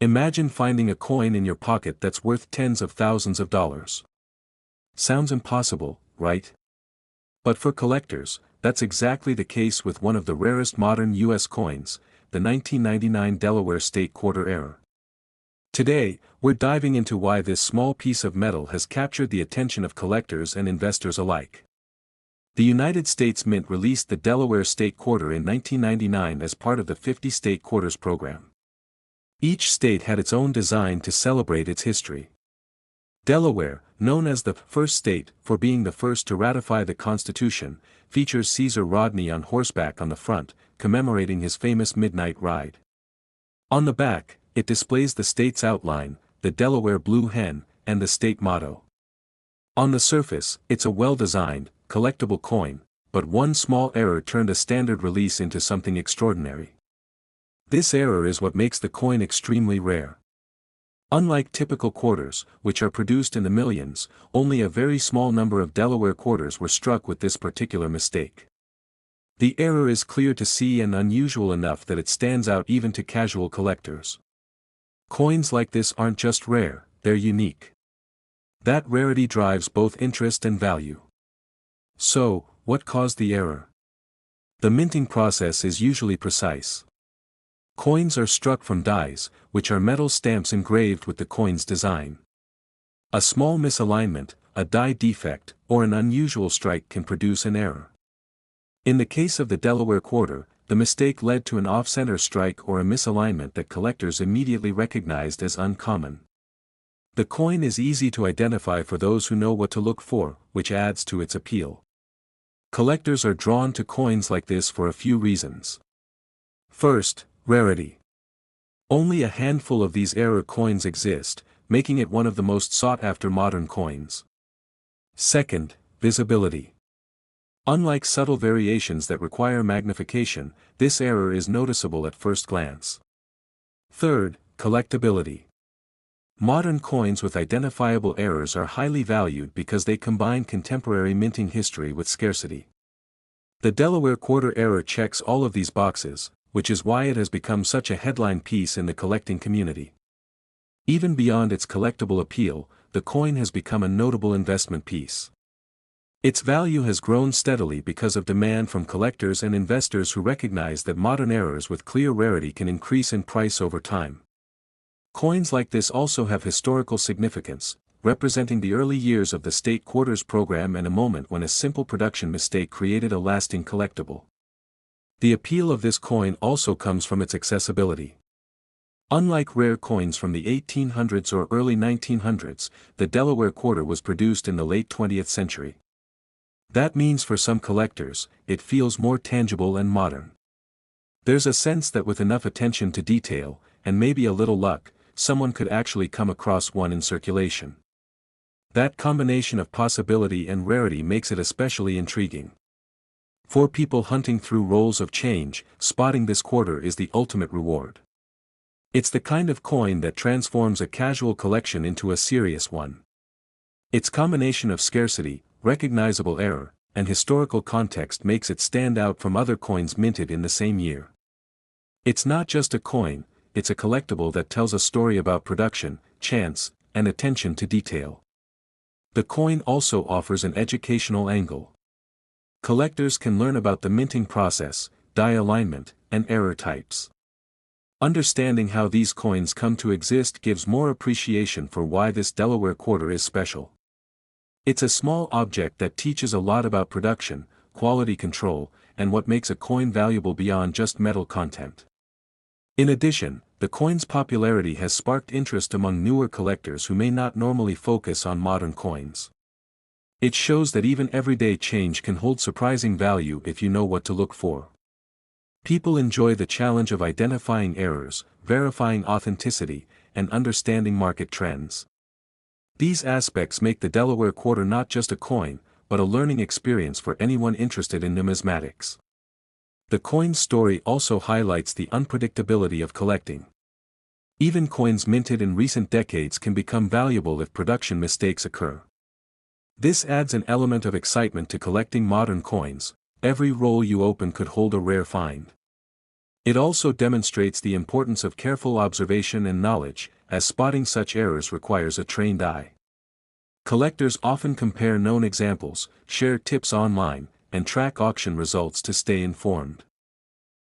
Imagine finding a coin in your pocket that's worth tens of thousands of dollars. Sounds impossible, right? But for collectors, that's exactly the case with one of the rarest modern U.S. coins, the 1999 Delaware State Quarter Error. Today, we're diving into why this small piece of metal has captured the attention of collectors and investors alike. The United States Mint released the Delaware State Quarter in 1999 as part of the 50 State Quarters program. Each state had its own design to celebrate its history. Delaware, known as the first state for being the first to ratify the Constitution, features Caesar Rodney on horseback on the front, commemorating his famous midnight ride. On the back, it displays the state's outline, the Delaware Blue Hen, and the state motto. On the surface, it's a well-designed, collectible coin, but one small error turned a standard release into something extraordinary. This error is what makes the coin extremely rare. Unlike typical quarters, which are produced in the millions, only a very small number of Delaware quarters were struck with this particular mistake. The error is clear to see and unusual enough that it stands out even to casual collectors. Coins like this aren't just rare, they're unique. That rarity drives both interest and value. So, what caused the error? The minting process is usually precise. Coins are struck from dies, which are metal stamps engraved with the coin's design. A small misalignment, a die defect, or an unusual strike can produce an error. In the case of the Delaware Quarter, the mistake led to an off-center strike or a misalignment that collectors immediately recognized as uncommon. The coin is easy to identify for those who know what to look for, which adds to its appeal. Collectors are drawn to coins like this for a few reasons. First, rarity. Only a handful of these error coins exist, making it one of the most sought-after modern coins. Second, visibility. Unlike subtle variations that require magnification, this error is noticeable at first glance. Third, collectability. Modern coins with identifiable errors are highly valued because they combine contemporary minting history with scarcity. The Delaware Quarter error checks all of these boxes, which is why it has become such a headline piece in the collecting community. Even beyond its collectible appeal, the coin has become a notable investment piece. Its value has grown steadily because of demand from collectors and investors who recognize that modern errors with clear rarity can increase in price over time. Coins like this also have historical significance, representing the early years of the State Quarters program and a moment when a simple production mistake created a lasting collectible. The appeal of this coin also comes from its accessibility. Unlike rare coins from the 1800s or early 1900s, the Delaware Quarter was produced in the late 20th century. That means for some collectors, it feels more tangible and modern. There's a sense that with enough attention to detail, and maybe a little luck, someone could actually come across one in circulation. That combination of possibility and rarity makes it especially intriguing. For people hunting through rolls of change, spotting this quarter is the ultimate reward. It's the kind of coin that transforms a casual collection into a serious one. Its combination of scarcity, recognizable error, and historical context makes it stand out from other coins minted in the same year. It's not just a coin, it's a collectible that tells a story about production, chance, and attention to detail. The coin also offers an educational angle. Collectors can learn about the minting process, die alignment, and error types. Understanding how these coins come to exist gives more appreciation for why this Delaware Quarter is special. It's a small object that teaches a lot about production, quality control, and what makes a coin valuable beyond just metal content. In addition, the coin's popularity has sparked interest among newer collectors who may not normally focus on modern coins. It shows that even everyday change can hold surprising value if you know what to look for. People enjoy the challenge of identifying errors, verifying authenticity, and understanding market trends. These aspects make the Delaware Quarter not just a coin, but a learning experience for anyone interested in numismatics. The coin's story also highlights the unpredictability of collecting. Even coins minted in recent decades can become valuable if production mistakes occur. This adds an element of excitement to collecting modern coins. Every roll you open could hold a rare find. It also demonstrates the importance of careful observation and knowledge, as spotting such errors requires a trained eye. Collectors often compare known examples, share tips online, and track auction results to stay informed.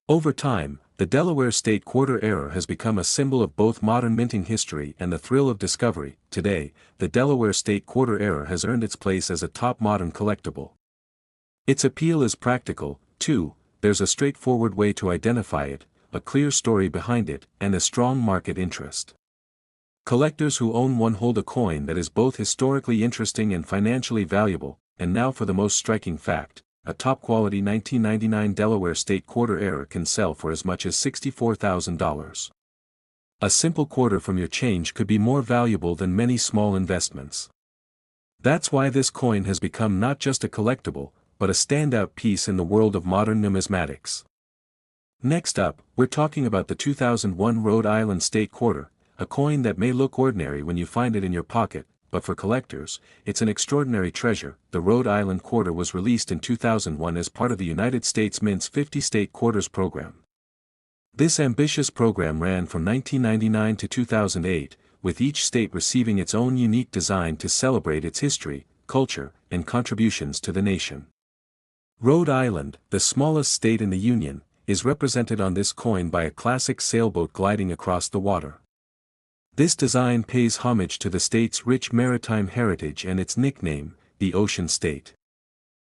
Over time, the Delaware State Quarter error has become a symbol of both modern minting history and the thrill of discovery. Today, the Delaware State Quarter error has earned its place as a top modern collectible. Its appeal is practical, too. There's a straightforward way to identify it, a clear story behind it, and a strong market interest. Collectors who own one hold a coin that is both historically interesting and financially valuable. And now for the most striking fact: a top-quality 1999 Delaware State Quarter error can sell for as much as $64,000. A simple quarter from your change could be more valuable than many small investments. That's why this coin has become not just a collectible, but a standout piece in the world of modern numismatics. Next up, we're talking about the 2001 Rhode Island State Quarter, a coin that may look ordinary when you find it in your pocket, but for collectors, it's an extraordinary treasure. The Rhode Island Quarter was released in 2001 as part of the United States Mint's 50 State Quarters program. This ambitious program ran from 1999 to 2008, with each state receiving its own unique design to celebrate its history, culture, and contributions to the nation. Rhode Island, the smallest state in the Union, is represented on this coin by a classic sailboat gliding across the water. This design pays homage to the state's rich maritime heritage and its nickname, the Ocean State.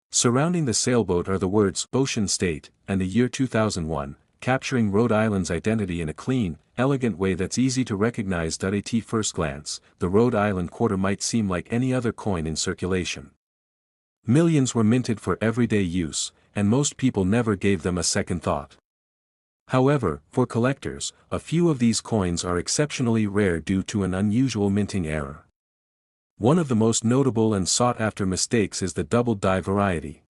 Surrounding the sailboat are the words Ocean State and the year 2001, capturing Rhode Island's identity in a clean, elegant way that's easy to recognize. At first glance, the Rhode Island Quarter might seem like any other coin in circulation. Millions were minted for everyday use, and most people never gave them a second thought. However, for collectors, a few of these coins are exceptionally rare due to an unusual minting error. One of the most notable and sought-after mistakes is the double die variety.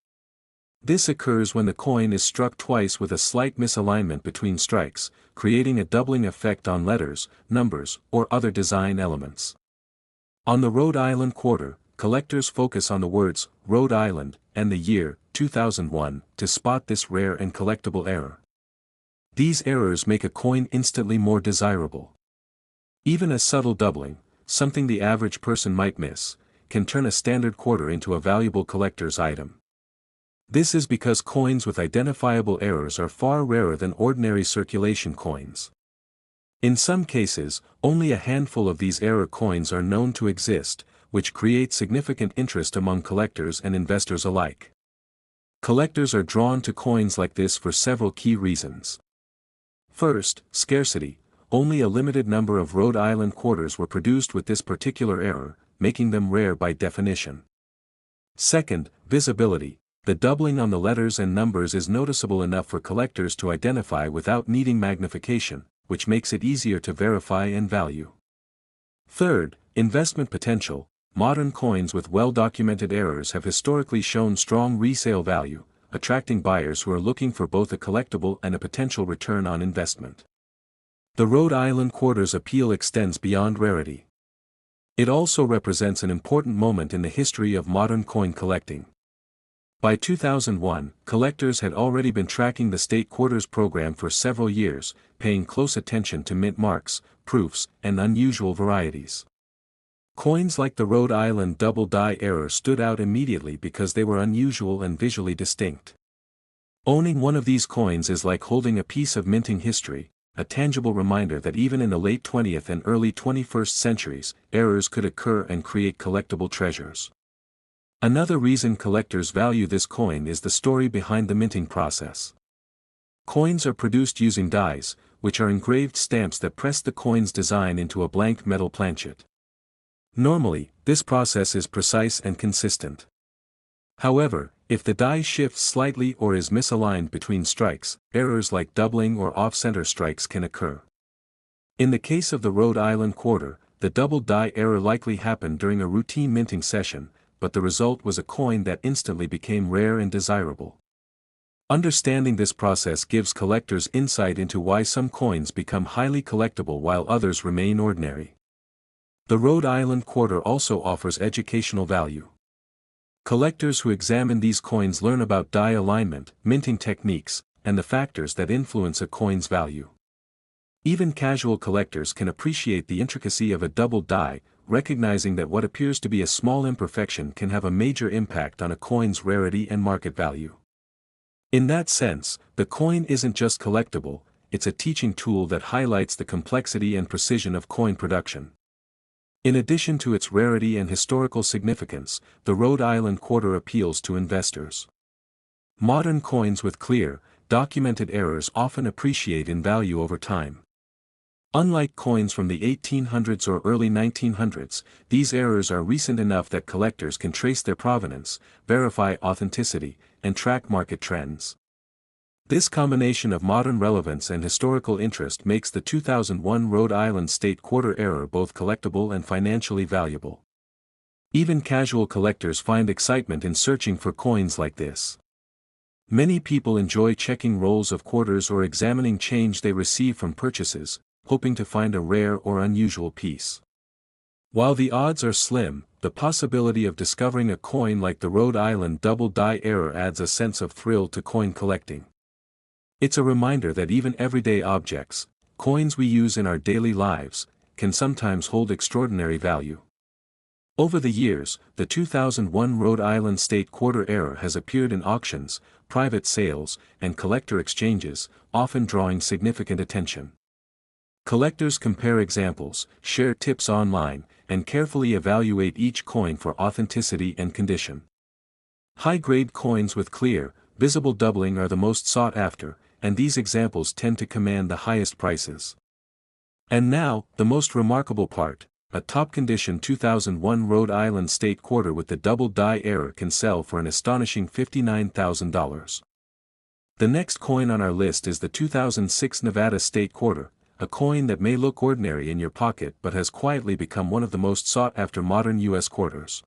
This occurs when the coin is struck twice with a slight misalignment between strikes, creating a doubling effect on letters, numbers, or other design elements. On the Rhode Island Quarter, collectors focus on the words Rhode Island and the year 2001 to spot this rare and collectible error. These errors make a coin instantly more desirable. Even a subtle doubling, something the average person might miss, can turn a standard quarter into a valuable collector's item. This is because coins with identifiable errors are far rarer than ordinary circulation coins. In some cases, only a handful of these error coins are known to exist, which creates significant interest among collectors and investors alike. Collectors are drawn to coins like this for several key reasons. First, scarcity. Only a limited number of Rhode Island quarters were produced with this particular error, making them rare by definition. Second, visibility. The doubling on the letters and numbers is noticeable enough for collectors to identify without needing magnification, which makes it easier to verify and value. Third, investment potential. Modern coins with well-documented errors have historically shown strong resale value, attracting buyers who are looking for both a collectible and a potential return on investment. The Rhode Island Quarter's appeal extends beyond rarity. It also represents an important moment in the history of modern coin collecting. By 2001, collectors had already been tracking the State Quarters program for several years, paying close attention to mint marks, proofs, and unusual varieties. Coins like the Rhode Island double die error stood out immediately because they were unusual and visually distinct. Owning one of these coins is like holding a piece of minting history, a tangible reminder that even in the late 20th and early 21st centuries, errors could occur and create collectible treasures. Another reason collectors value this coin is the story behind the minting process. Coins are produced using dies, which are engraved stamps that press the coin's design into a blank metal planchet. Normally, this process is precise and consistent. However, if the die shifts slightly or is misaligned between strikes, errors like doubling or off-center strikes can occur. In the case of the Rhode Island Quarter, the double die error likely happened during a routine minting session, but the result was a coin that instantly became rare and desirable. Understanding this process gives collectors insight into why some coins become highly collectible while others remain ordinary. The Rhode Island Quarter also offers educational value. Collectors who examine these coins learn about die alignment, minting techniques, and the factors that influence a coin's value. Even casual collectors can appreciate the intricacy of a double die, recognizing that what appears to be a small imperfection can have a major impact on a coin's rarity and market value. In that sense, the coin isn't just collectible, it's a teaching tool that highlights the complexity and precision of coin production. In addition to its rarity and historical significance, the Rhode Island quarter appeals to investors. Modern coins with clear, documented errors often appreciate in value over time. Unlike coins from the 1800s or early 1900s, these errors are recent enough that collectors can trace their provenance, verify authenticity, and track market trends. This combination of modern relevance and historical interest makes the 2001 Rhode Island State Quarter error both collectible and financially valuable. Even casual collectors find excitement in searching for coins like this. Many people enjoy checking rolls of quarters or examining change they receive from purchases, hoping to find a rare or unusual piece. While the odds are slim, the possibility of discovering a coin like the Rhode Island double die error adds a sense of thrill to coin collecting. It's a reminder that even everyday objects, coins we use in our daily lives, can sometimes hold extraordinary value. Over the years, the 2001 Rhode Island State Quarter error has appeared in auctions, private sales, and collector exchanges, often drawing significant attention. Collectors compare examples, share tips online, and carefully evaluate each coin for authenticity and condition. High-grade coins with clear, visible doubling are the most sought after, and these examples tend to command the highest prices. And now, the most remarkable part, a top-condition 2001 Rhode Island State Quarter with the double die error can sell for an astonishing $59,000. The next coin on our list is the 2006 Nevada State Quarter, a coin that may look ordinary in your pocket but has quietly become one of the most sought-after modern U.S. quarters.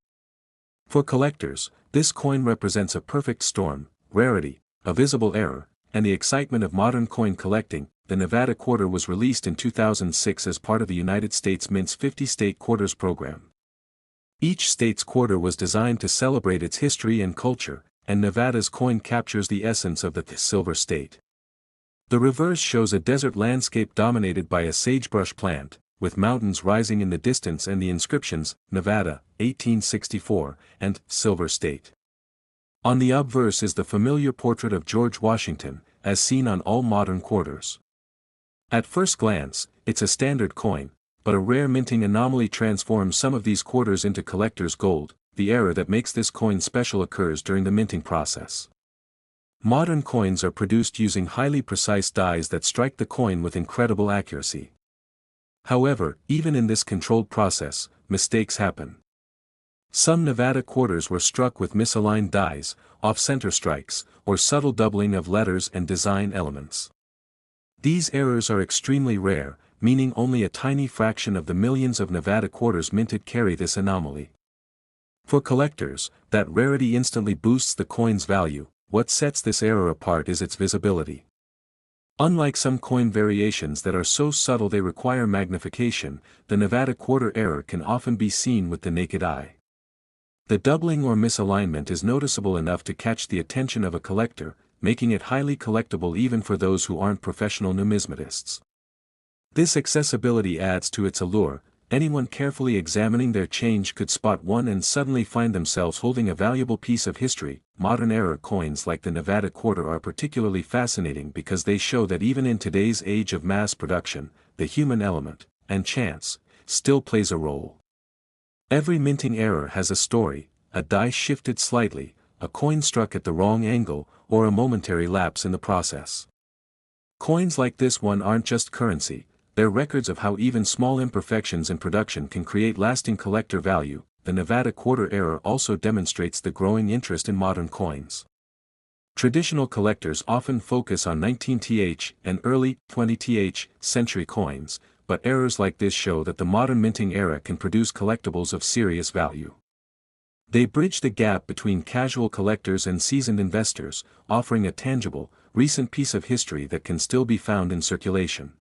For collectors, this coin represents a perfect storm, rarity, a visible error, and the excitement of modern coin collecting. The Nevada Quarter was released in 2006 as part of the United States Mint's 50 State Quarters program. Each state's quarter was designed to celebrate its history and culture, and Nevada's coin captures the essence of the silver state. The reverse shows a desert landscape dominated by a sagebrush plant, with mountains rising in the distance and the inscriptions, Nevada, 1864, and Silver State. On the obverse is the familiar portrait of George Washington, as seen on all modern quarters. At first glance, it's a standard coin, but a rare minting anomaly transforms some of these quarters into collector's gold. The error that makes this coin special occurs during the minting process. Modern coins are produced using highly precise dies that strike the coin with incredible accuracy. However, even in this controlled process, mistakes happen. Some Nevada quarters were struck with misaligned dies, off-center strikes, or subtle doubling of letters and design elements. These errors are extremely rare, meaning only a tiny fraction of the millions of Nevada quarters minted carry this anomaly. For collectors, that rarity instantly boosts the coin's value. What sets this error apart is its visibility. Unlike some coin variations that are so subtle they require magnification, the Nevada Quarter error can often be seen with the naked eye. The doubling or misalignment is noticeable enough to catch the attention of a collector, making it highly collectible even for those who aren't professional numismatists. This accessibility adds to its allure. Anyone carefully examining their change could spot one and suddenly find themselves holding a valuable piece of history. Modern era coins like the Nevada Quarter are particularly fascinating because they show that even in today's age of mass production, the human element, and chance, still plays a role. Every minting error has a story: a die shifted slightly, a coin struck at the wrong angle, or a momentary lapse in the process. Coins like this one aren't just currency. They're records of how even small imperfections in production can create lasting collector value. The Nevada Quarter error also demonstrates the growing interest in modern coins. Traditional collectors often focus on 19th and early 20th century coins, but errors like this show that the modern minting era can produce collectibles of serious value. They bridge the gap between casual collectors and seasoned investors, offering a tangible, recent piece of history that can still be found in circulation.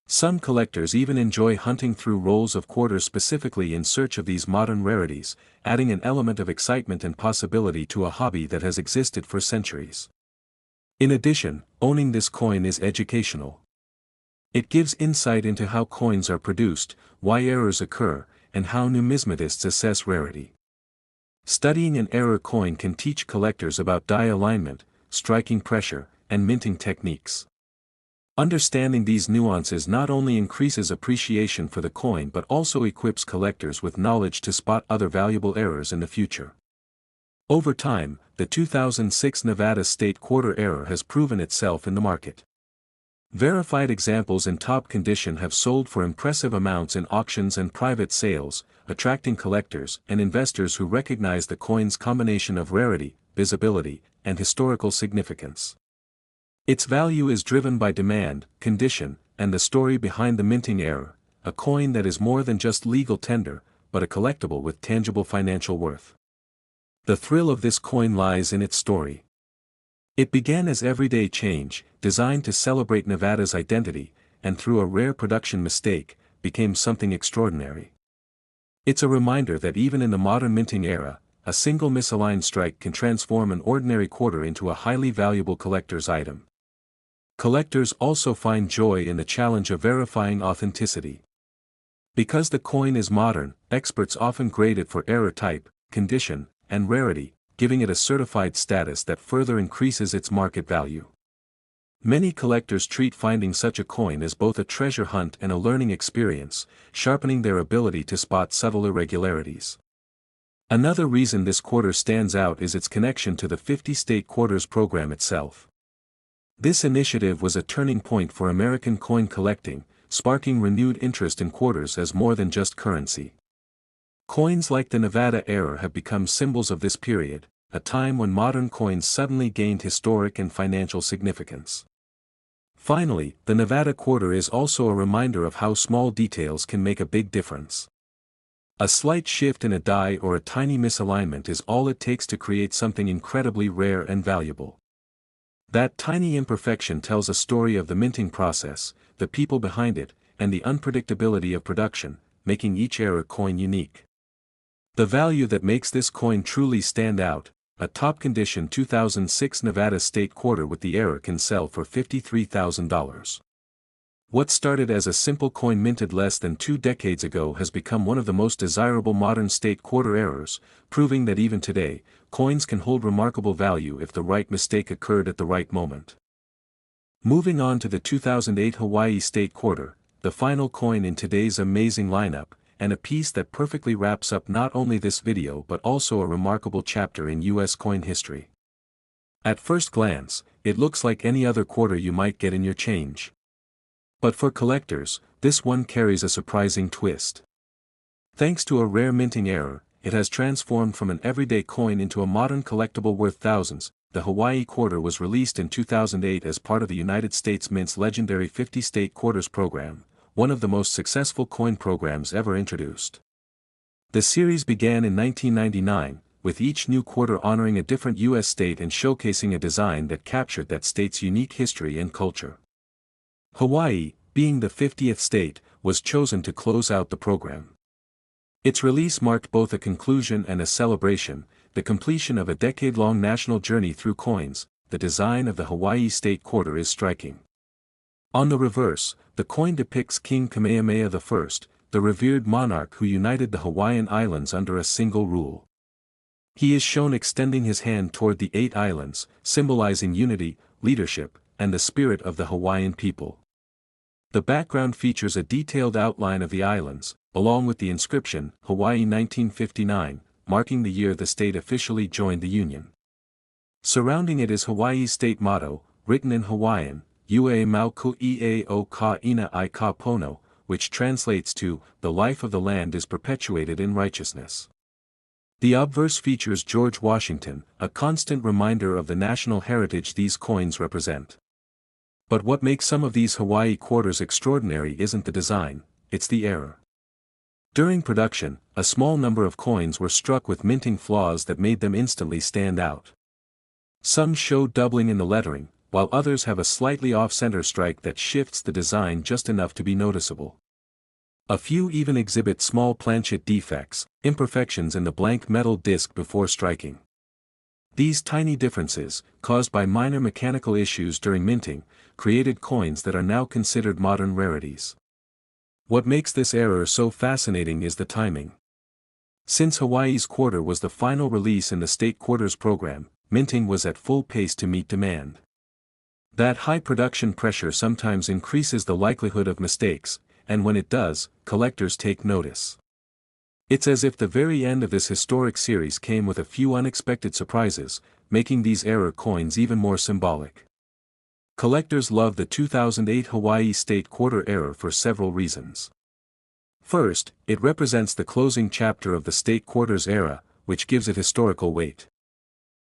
Some collectors even enjoy hunting through rolls of quarters specifically in search of these modern rarities, adding an element of excitement and possibility to a hobby that has existed for centuries. In addition, owning this coin is educational. It gives insight into how coins are produced, why errors occur, and how numismatists assess rarity. Studying an error coin can teach collectors about die alignment, striking pressure, and minting techniques. Understanding these nuances not only increases appreciation for the coin but also equips collectors with knowledge to spot other valuable errors in the future. Over time, the 2006 Nevada State Quarter error has proven itself in the market. Verified examples in top condition have sold for impressive amounts in auctions and private sales, attracting collectors and investors who recognize the coin's combination of rarity, visibility, and historical significance. Its value is driven by demand, condition, and the story behind the minting error, a coin that is more than just legal tender, but a collectible with tangible financial worth. The thrill of this coin lies in its story. It began as everyday change, designed to celebrate Nevada's identity, and through a rare production mistake, became something extraordinary. It's a reminder that even in the modern minting era, a single misaligned strike can transform an ordinary quarter into a highly valuable collector's item. Collectors also find joy in the challenge of verifying authenticity. Because the coin is modern, experts often grade it for error type, condition, and rarity, giving it a certified status that further increases its market value. Many collectors treat finding such a coin as both a treasure hunt and a learning experience, sharpening their ability to spot subtle irregularities. Another reason this quarter stands out is its connection to the 50 State Quarters program itself. This initiative was a turning point for American coin collecting, sparking renewed interest in quarters as more than just currency. Coins like the Nevada error have become symbols of this period, a time when modern coins suddenly gained historic and financial significance. Finally, the Nevada quarter is also a reminder of how small details can make a big difference. A slight shift in a die or a tiny misalignment is all it takes to create something incredibly rare and valuable. That tiny imperfection tells a story of the minting process, the people behind it, and the unpredictability of production, making each error coin unique. The value that makes this coin truly stand out, a top-condition 2006 Nevada State Quarter with the error can sell for $53,000. What started as a simple coin minted less than 2 decades ago has become one of the most desirable modern state quarter errors, proving that even today, coins can hold remarkable value if the right mistake occurred at the right moment. Moving on to the 2008 Hawaii State Quarter, the final coin in today's amazing lineup, and a piece that perfectly wraps up not only this video but also a remarkable chapter in U.S. coin history. At first glance, it looks like any other quarter you might get in your change. But for collectors, this one carries a surprising twist. Thanks to a rare minting error, it has transformed from an everyday coin into a modern collectible worth thousands. The Hawaii Quarter was released in 2008 as part of the United States Mint's legendary 50 State Quarters program, one of the most successful coin programs ever introduced. The series began in 1999, with each new quarter honoring a different U.S. state and showcasing a design that captured that state's unique history and culture. Hawaii, being the 50th state, was chosen to close out the program. Its release marked both a conclusion and a celebration, the completion of a decade-long national journey through coins. The design of the Hawaii State Quarter is striking. On the reverse, the coin depicts King Kamehameha I, the revered monarch who united the Hawaiian Islands under a single rule. He is shown extending his hand toward the 8 islands, symbolizing unity, leadership, and the spirit of the Hawaiian people. The background features a detailed outline of the islands, along with the inscription, Hawaii 1959, marking the year the state officially joined the Union. Surrounding it is Hawaii's state motto, written in Hawaiian, Ue Mauku Ie o Ka Ina I Ka Pono, which translates to, the life of the land is perpetuated in righteousness. The obverse features George Washington, a constant reminder of the national heritage these coins represent. But what makes some of these Hawaii quarters extraordinary isn't the design, it's the error. During production, a small number of coins were struck with minting flaws that made them instantly stand out. Some show doubling in the lettering, while others have a slightly off-center strike that shifts the design just enough to be noticeable. A few even exhibit small planchet defects, imperfections in the blank metal disc before striking. These tiny differences, caused by minor mechanical issues during minting, created coins that are now considered modern rarities. What makes this error so fascinating is the timing. Since Hawaii's quarter was the final release in the state quarters program, minting was at full pace to meet demand. That high production pressure sometimes increases the likelihood of mistakes, and when it does, collectors take notice. It's as if the very end of this historic series came with a few unexpected surprises, making these error coins even more symbolic. Collectors love the 2008 Hawaii State Quarter error for several reasons. First, it represents the closing chapter of the State Quarters era, which gives it historical weight.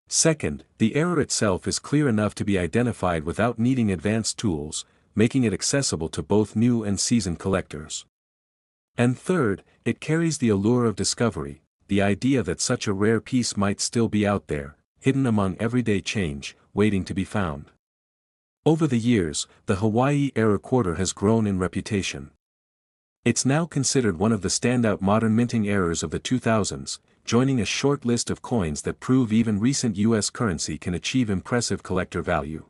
Second, the error itself is clear enough to be identified without needing advanced tools, making it accessible to both new and seasoned collectors. And third, it carries the allure of discovery, the idea that such a rare piece might still be out there, hidden among everyday change, waiting to be found. Over the years, the Hawaii error quarter has grown in reputation. It's now considered one of the standout modern minting errors of the 2000s, joining a short list of coins that prove even recent U.S. currency can achieve impressive collector value.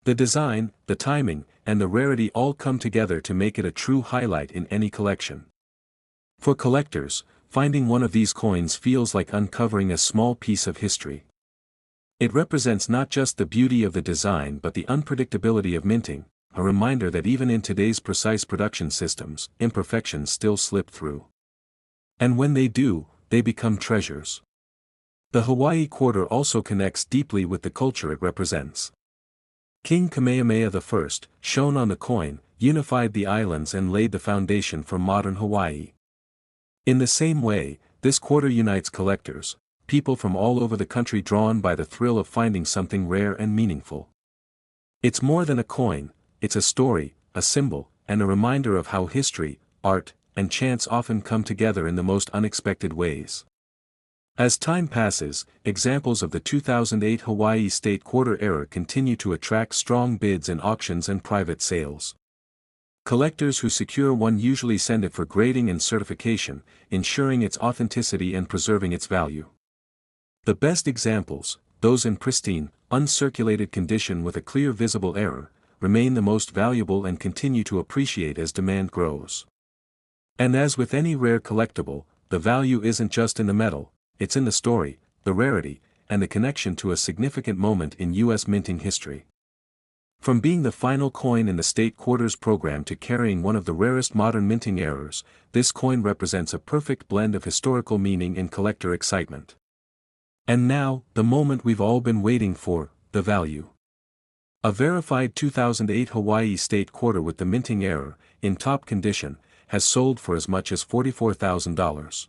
The design, the timing, and the rarity all come together to make it a true highlight in any collection. For collectors, finding one of these coins feels like uncovering a small piece of history. It represents not just the beauty of the design but the unpredictability of minting, a reminder that even in today's precise production systems, imperfections still slip through. And when they do, they become treasures. The Hawaii quarter also connects deeply with the culture it represents. King Kamehameha I, shown on the coin, unified the islands and laid the foundation for modern Hawaii. In the same way, this quarter unites collectors, people from all over the country drawn by the thrill of finding something rare and meaningful. It's more than a coin, it's a story, a symbol, and a reminder of how history, art, and chance often come together in the most unexpected ways. As time passes, examples of the 2008 Hawaii State Quarter error continue to attract strong bids in auctions and private sales. Collectors who secure one usually send it for grading and certification, ensuring its authenticity and preserving its value. The best examples, those in pristine, uncirculated condition with a clear visible error, remain the most valuable and continue to appreciate as demand grows. And as with any rare collectible, the value isn't just in the metal, it's in the story, the rarity, and the connection to a significant moment in U.S. minting history. From being the final coin in the State Quarters program to carrying one of the rarest modern minting errors, this coin represents a perfect blend of historical meaning and collector excitement. And now, the moment we've all been waiting for, the value. A verified 2008 Hawaii State Quarter with the minting error, in top condition, has sold for as much as $44,000.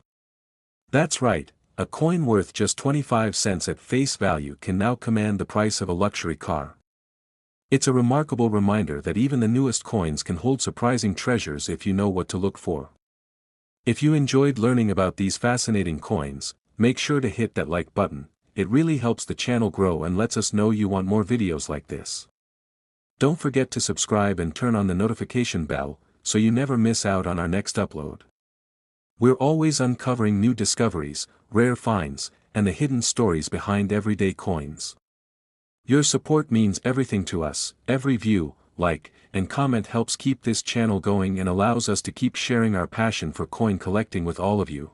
That's right, a coin worth just 25 cents at face value can now command the price of a luxury car. It's a remarkable reminder that even the newest coins can hold surprising treasures if you know what to look for. If you enjoyed learning about these fascinating coins, make sure to hit that like button, it really helps the channel grow and lets us know you want more videos like this. Don't forget to subscribe and turn on the notification bell, so you never miss out on our next upload. We're always uncovering new discoveries, rare finds, and the hidden stories behind everyday coins. Your support means everything to us. Every view, like, and comment helps keep this channel going and allows us to keep sharing our passion for coin collecting with all of you.